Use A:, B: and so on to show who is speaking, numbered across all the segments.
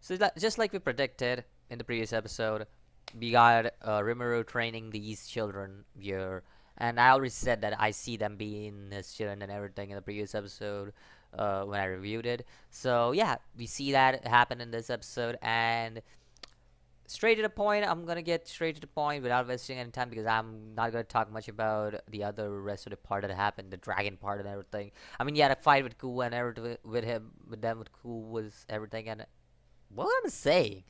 A: So just like we predicted in the previous episode, we got Rimuru training these children here, and I already said that I see them being his children and everything in the previous episode when I reviewed it. So yeah, we see that happen in this episode, and straight to the point. I'm gonna get straight to the point without wasting any time because I'm not gonna talk much about the other rest of the part that happened, the dragon part and everything. I mean, yeah, the fight with Ku and everything with him, with them, with Ku was everything, and what am I saying?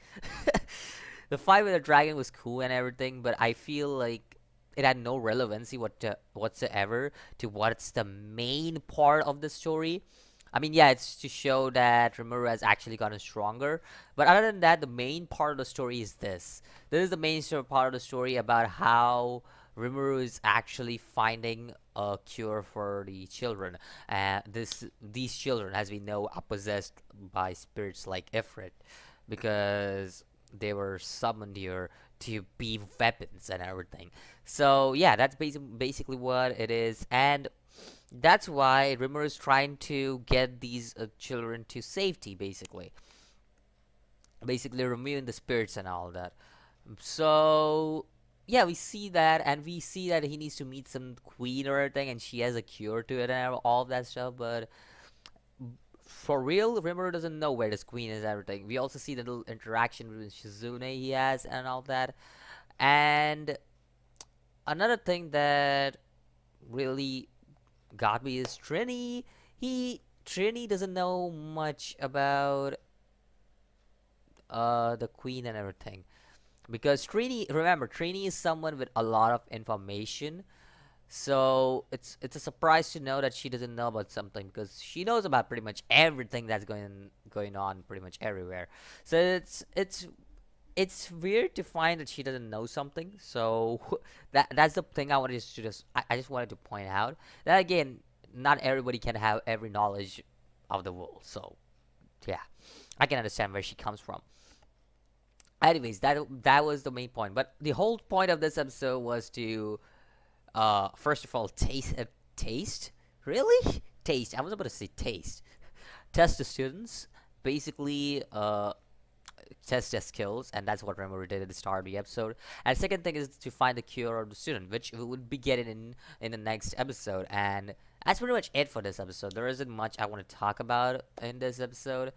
A: The fight with the dragon was cool and everything, but I feel like it had no relevancy whatsoever to what's the main part of the story. I mean, yeah, it's to show that Rimuru has actually gotten stronger. But other than that, the main part of the story is this. This is the main part of the story about how Rimuru is actually finding a cure for the children. These children, as we know, are possessed by spirits like Ifrit, because they were summoned here to be weapons and everything. So yeah, that's basically what it is, and that's why Rimmer is trying to get these children to safety, basically removing the spirits and all that. So yeah, we see that, and we see that he needs to meet some queen or anything, and she has a cure to it and all of that stuff. But for real, Rimuru doesn't know where this queen is and everything. We also see the little interaction with Shizune he has and all that. And another thing that really got me is Trini. Trini doesn't know much about the queen and everything, because Trini is someone with a lot of information. So it's a surprise to know that she doesn't know about something, because she knows about pretty much everything that's going on pretty much everywhere. So it's weird to find that she doesn't know something. So that's the thing I wanted to I just wanted to point out that again, not everybody can have every knowledge of the world. So yeah, I can understand where she comes from. Anyways, that was the main point. But the whole point of this episode was to first of all taste, really taste. I was about to say taste. Test the students, basically test their skills, and that's what Rimuru did at the start of the episode. And second thing is to find the cure of the student, which we would be getting in the next episode. And that's pretty much it for this episode. There isn't much I want to talk about in this episode.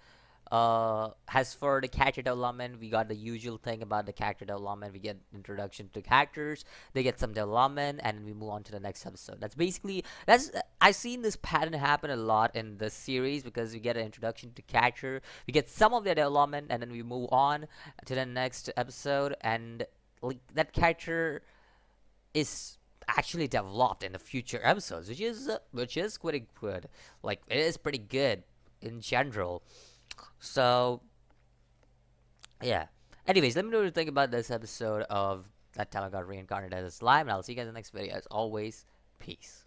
A: As for the character development, we got the usual thing about the character development. We get introduction to characters, they get some development, and we move on to the next episode. That's I've seen this pattern happen a lot in this series, because we get an introduction to character, we get some of their development, and then we move on to the next episode, and like that character is actually developed in the future episodes, which is pretty good. Like, it is pretty good in general. So yeah. Anyways, let me know what you think about this episode of That Talent Got Reincarnated as Slime, and I'll see you guys in the next video. As always, peace.